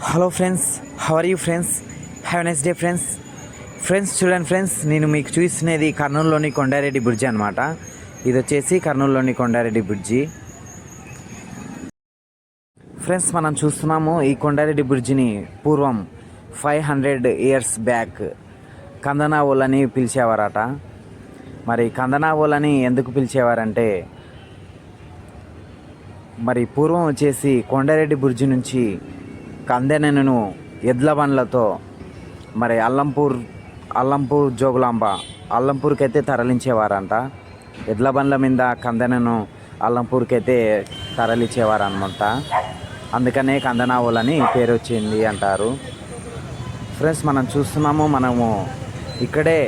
Hello friends, how are you friends? Have nice day friends. చూడండి friends, నేను మీకు చూసినది కర్నూలులోని కొండారెడ్డి బ్రిడ్జి అనమాట. ఇది వచ్చేసి కర్నూలులోని కొండారెడ్డి బ్రిడ్జి. ఫ్రెండ్స్, మనం చూస్తున్నాము ఈ కొండారెడ్డి బ్రిడ్జిని పూర్వం 500 years బ్యాక్ కందనావోలని పిలిచేవారట. మరి కందనావోలని ఎందుకు పిలిచేవారంటే, మరి పూర్వం వచ్చేసి కొండారెడ్డి బ్రిడ్జి నుంచి కందెనను ఎడ్ల బండ్లతో మరి అల్లంపూర్ జోగులాంబ అల్లంపూర్కి అయితే తరలించేవారంట. ఎడ్ల బండ్ల మీద కందెనను అల్లంపూర్కి అయితే తరలించేవారనమాట. అందుకనే కందనావోలని పేరు వచ్చింది అంటారు. ఫ్రెండ్స్, మనం చూస్తున్నాము, మనము ఇక్కడే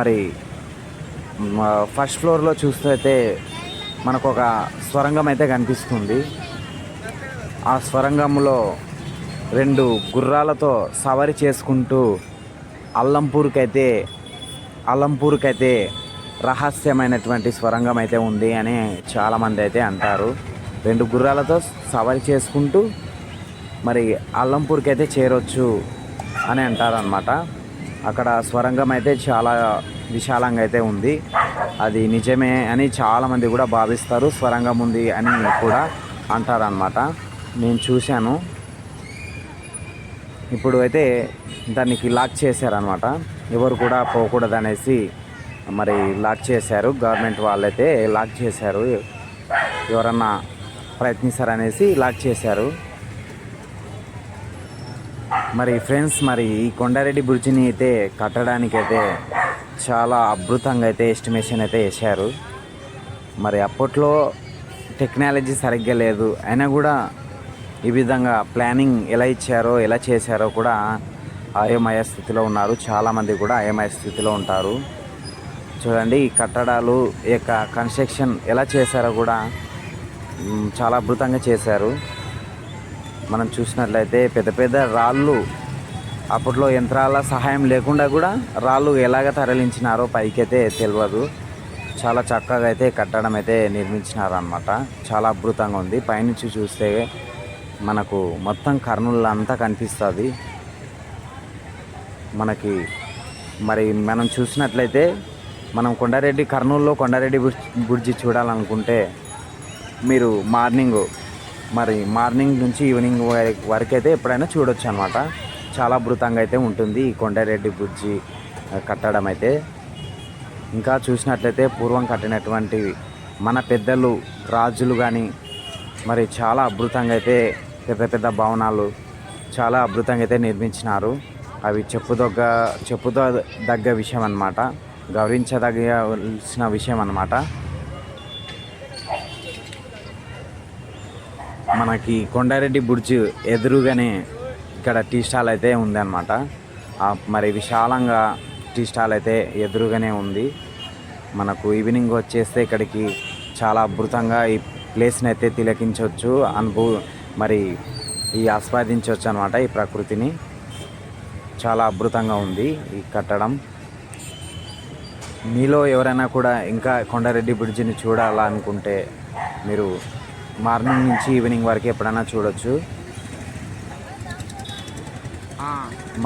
మరి ఫస్ట్ ఫ్లోర్లో చూస్తే మనకు ఒక స్వరంగం అయితే కనిపిస్తుంది. ఆ స్వరంగంలో 2 గుర్రాలతో సవారీ చేసుకుంటూ అల్లంపూర్కైతే రహస్యమైనటువంటి స్వరంగం అయితే ఉంది అని చాలామంది అయితే అంటారు. 2 గుర్రాలతో సవారీ చేసుకుంటూ మరి అల్లంపూర్కి అయితే చేరొచ్చు అని అంటారనమాట. అక్కడ స్వరంగం అయితే చాలా విశాలంగా అయితే ఉంది. అది నిజమే అని చాలామంది కూడా భావిస్తారు. స్వరంగం ఉంది అని కూడా అంటారనమాట. నేను చూశాను. ఇప్పుడు అయితే దానికి లాక్ చేశారనమాట. ఎవరు కూడా పోకూడదు అనేసి మరి లాక్ చేశారు. గవర్నమెంట్ వాళ్ళైతే లాక్ చేశారు. ఎవరన్నా ప్రయత్నిస్తారనేసి లాక్ చేశారు. మరి ఫ్రెండ్స్, మరి ఈ కొండారెడ్డి బ్రిడ్జిని అయితే కట్టడానికైతే చాలా అద్భుతంగా అయితే ఎస్టిమేషన్ అయితే వేశారు. మరి అప్పట్లో టెక్నాలజీ సరిగ్గా లేదు, అయినా కూడా ఈ విధంగా ప్లానింగ్ ఎలా ఇచ్చారో ఎలా చేశారో కూడా అయోమయ స్థితిలో ఉన్నారు. చాలామంది కూడా అయోమయ స్థితిలో ఉంటారు. చూడండి, ఈ కట్టడాలు యొక్క కన్స్ట్రక్షన్ ఎలా చేశారో కూడా చాలా అద్భుతంగా చేశారు. మనం చూసినట్లయితే పెద్ద పెద్ద రాళ్ళు, అప్పట్లో యంత్రాల సహాయం లేకుండా కూడా రాళ్ళు ఎలాగ తరలించినారో పైకైతే తెలియదు. చాలా చక్కగా అయితే కట్టడం అయితే నిర్మించినారు అన్నమాట. చాలా అద్భుతంగా ఉంది. పైనుంచి చూస్తే మనకు మొత్తం కర్నూలు అంతా కనిపిస్తుంది మనకి. మరి మనం చూసినట్లయితే మనం కర్నూలులో కొండారెడ్డి బ్రిడ్జి చూడాలనుకుంటే మీరు మార్నింగ్ నుంచి ఈవినింగ్ వరకు అయితే ఎప్పుడైనా చూడొచ్చు అనమాట. చాలా అద్భుతంగా అయితే ఉంటుంది ఈ కొండారెడ్డి బ్రిడ్జి కట్టడం అయితే. ఇంకా చూసినట్లయితే పూర్వం కట్టినటువంటి మన పెద్దలు రాజులు కానీ మరి చాలా అద్భుతంగా అయితే పెద్ద పెద్ద భవనాలు చాలా అద్భుతంగా అయితే నిర్మించినారు. అవి చెప్పుదగ్గ విషయం అన్నమాట, గౌరవించదగిన విషయం అన్నమాట. మనకి కొండారెడ్డి బ్రిడ్జ్ ఎదురుగానే ఇక్కడ టీ స్టాల్ అయితే ఉందన్నమాట. మరి విశాలంగా టీ స్టాల్ అయితే ఎదురుగానే ఉంది. మనకు ఈవినింగ్ వచ్చేస్తే ఇక్కడికి చాలా అద్భుతంగా ఈ ప్లేస్ని అయితే తిలకించవచ్చు, మరి ఆస్వాదించవచ్చు అనమాట. ఈ ప్రకృతిని చాలా అద్భుతంగా ఉంది ఈ కట్టడం. మీలో ఎవరైనా కూడా ఇంకా కొండారెడ్డి బ్రిడ్జిని చూడాలనుకుంటే మీరు మార్నింగ్ నుంచి ఈవినింగ్ వరకు ఎప్పుడైనా చూడొచ్చు.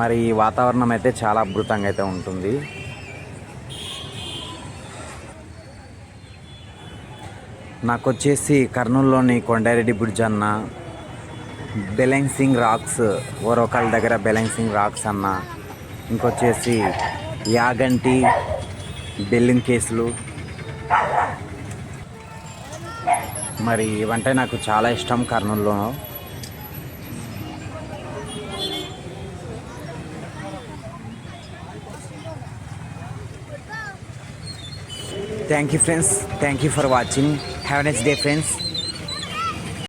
మరి ఈ వాతావరణం అయితే చాలా అద్భుతంగా అయితే ఉంటుంది. నాకు వచ్చేసి కర్నూలులోని కొండారెడ్డి బ్రిడ్జ్ అన్న, బెలెన్సింగ్ రాక్స్, ఓరోకల్ దగ్గర బెలెన్సింగ్ రాక్స్ అన్న, ఇంకొచ్చేసి యాగంటి బెల్లింగ్ కేసులు, మరి ఇవంటే నాకు చాలా ఇష్టం కర్నూలులో. Thank you friends, thank you for watching. Have a nice day friends.